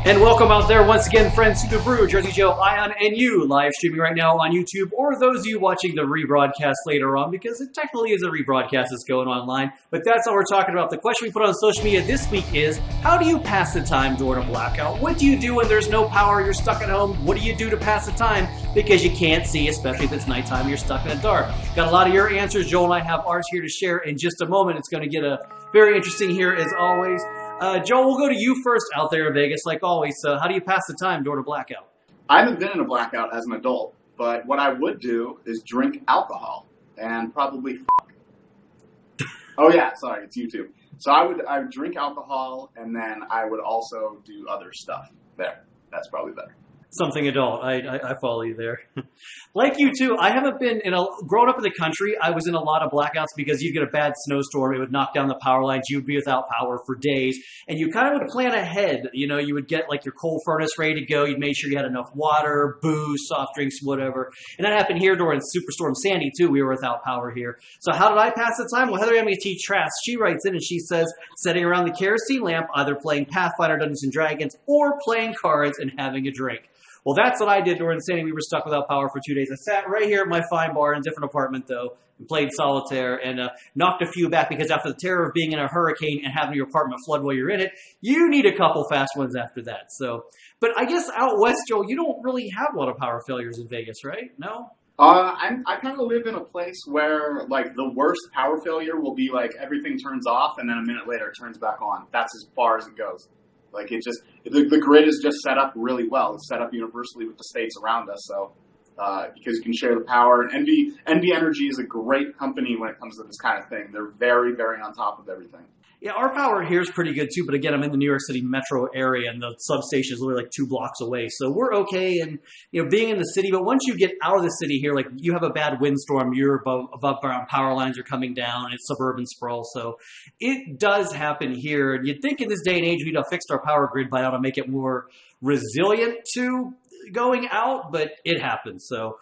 And welcome out there once again, friends, to the Brew, Jersey Joe, Ion, and you, live streaming right now on YouTube, or those of you watching the rebroadcast later on, because it technically is a rebroadcast that's going online, but that's all we're talking about. The question we put on social media this week is, how do you pass the time during a blackout? What do you do when there's no power, you're stuck at home? What do you do to pass the time? Because you can't see, especially if it's nighttime, you're stuck in the dark. Got a lot of your answers. Joel and I have ours here to share in just a moment. It's going to get very interesting here as always. Joel, we'll go to you first out there in Vegas, like always. So how do you pass the time during a blackout? I haven't been in a blackout as an adult, but what I would do is drink alcohol and probably Oh yeah, sorry, it's YouTube. So I would drink alcohol and then I would also do other stuff. There, that's probably better. Something adult. I follow you there. Like you too, I haven't been growing up in the country, I was in a lot of blackouts because you'd get a bad snowstorm, it would knock down the power lines, you'd be without power for days, and you kind of would plan ahead. You know, you would get like your coal furnace ready to go, you'd make sure you had enough water, booze, soft drinks, whatever. And that happened here during Superstorm Sandy too, we were without power here. So how did I pass the time? Well, Heather M.E.T. Trask, she writes in and she says, sitting around the kerosene lamp, either playing Pathfinder Dungeons & Dragons or playing cards and having a drink. Well, that's what I did during Sandy. We were stuck without power for 2 days. I sat right here at my fine bar in a different apartment, though, and played solitaire and knocked a few back because after the terror of being in a hurricane and having your apartment flood while you're in it, you need a couple fast ones after that. So, but I guess out west, Joe, you don't really have a lot of power failures in Vegas, right? No? I kind of live in a place where, like, the worst power failure will be, like, everything turns off and then a minute later it turns back on. That's as far as it goes. Like, it just, the grid is just set up really well. It's set up universally with the states around us, so, because you can share the power. And NV Energy is a great company when it comes to this kind of thing. They're very, very on top of everything. Yeah, our power here is pretty good too, but again, I'm in the New York City metro area, and the substation is literally like 2 blocks away. So we're okay, and being in the city. But once you get out of the city here, like you have a bad windstorm, you're above ground, power lines are coming down, it's suburban sprawl. So it does happen here. And you'd think in this day and age we'd have fixed our power grid by now to make it more resilient to going out, but it happens. So.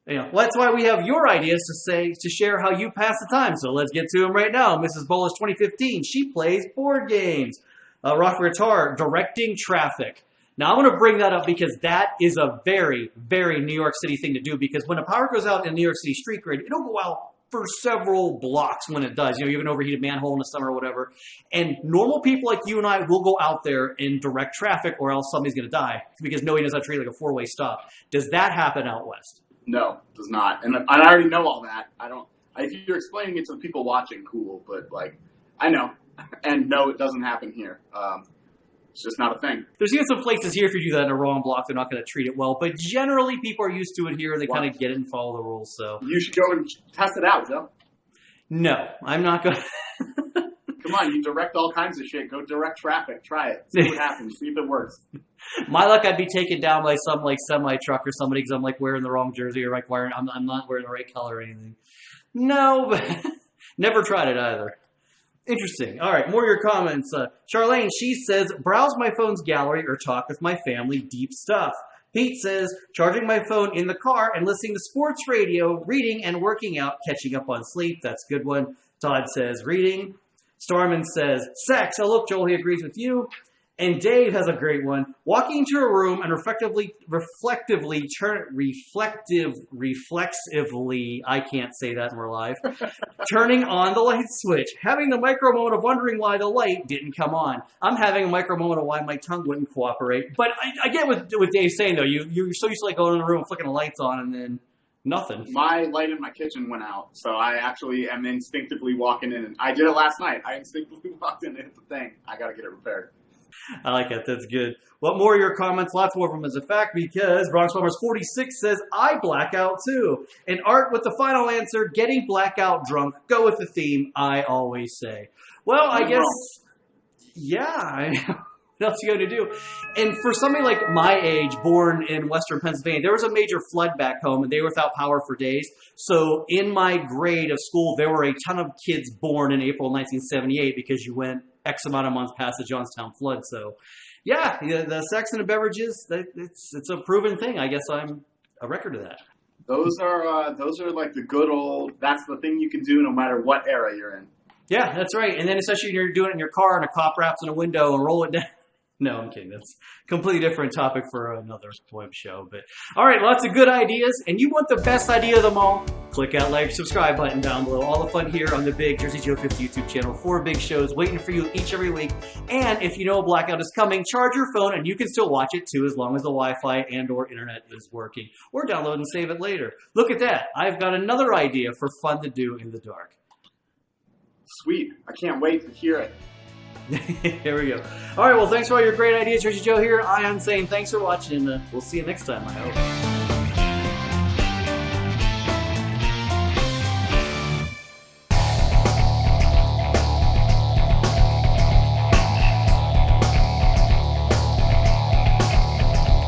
Well, that's why we have your ideas to share how you pass the time. So let's get to them right now. Mrs. Bullish 2015, she plays board games. Rock Guitar, directing traffic. Now, I'm going to bring that up because that is a very, very New York City thing to do, because when the power goes out in the New York City street grid, it'll go out for several blocks when it does. You have an overheated manhole in the summer or whatever. And normal people like you and I will go out there and direct traffic or else somebody's going to die because nobody knows how to treat like a 4-way stop. Does that happen out west? No, it does not. And I already know all that. If you're explaining it to the people watching, cool. But, like, I know. And no, it doesn't happen here. It's just not a thing. There's even some places here, if you do that in a wrong block, they're not going to treat it well. But generally, people are used to it here. They kind of get it and follow the rules. So you should go and test it out, Joe. No, I'm not going to. Come on, you direct all kinds of shit. Go direct traffic. Try it. See what happens. See if it works. My luck, I'd be taken down by some like semi-truck or somebody because I'm like wearing the wrong jersey or like I'm not wearing the right color or anything. No, but never tried it either. Interesting. All right, more of your comments. Charlene, she says, browse my phone's gallery or talk with my family, deep stuff. Pete says, charging my phone in the car and listening to sports radio, reading and working out, catching up on sleep. That's a good one. Todd says, reading. Storman says, sex. Oh, look, Joel, he agrees with you. And Dave has a great one. Walking into a room and reflexively, I can't say that and we're live, turning on the light switch. Having the micro moment of wondering why the light didn't come on. I'm having a micro moment of why my tongue wouldn't cooperate. But I get what Dave's saying, though. You're so used to like going in the room, flicking the lights on, and then nothing. My light in my kitchen went out, so I actually am instinctively walking in. And I did it last night. I instinctively walked in and hit the thing. I got to get it repaired. I like that. That's good. What more of your comments? Lots more from them as a fact, because Bronx Bombers 46 says, I black out too. And Art with the final answer, getting blackout drunk. Go with the theme, I always say. Well, I guess, yeah, I know. What else are you going to do? And for somebody like my age, born in western Pennsylvania, there was a major flood back home, and they were without power for days. So in my grade of school, there were a ton of kids born in April 1978 because you went X amount of months past the Johnstown flood. So, yeah, the sex and the beverages, it's a proven thing. I guess I'm a record of that. Those are like the good old, that's the thing you can do no matter what era you're in. Yeah, that's right. And then especially when you're doing it in your car and a cop wraps in a window and roll it down. No, I'm kidding. That's a completely different topic for another web show. But all right, lots of good ideas, and you want the best idea of them all? Click that like, subscribe button down below. All the fun here on the Big Jersey Joe 50 YouTube channel. 4 big shows waiting for you each every week. And if you know a blackout is coming, charge your phone, and you can still watch it too, as long as the Wi-Fi and/or internet is working. Or download and save it later. Look at that! I've got another idea for fun to do in the dark. Sweet! I can't wait to hear it. Here we go. All right, well, thanks for all your great ideas. Jersey Joe here. I am saying thanks for watching, and we'll see you next time, I hope.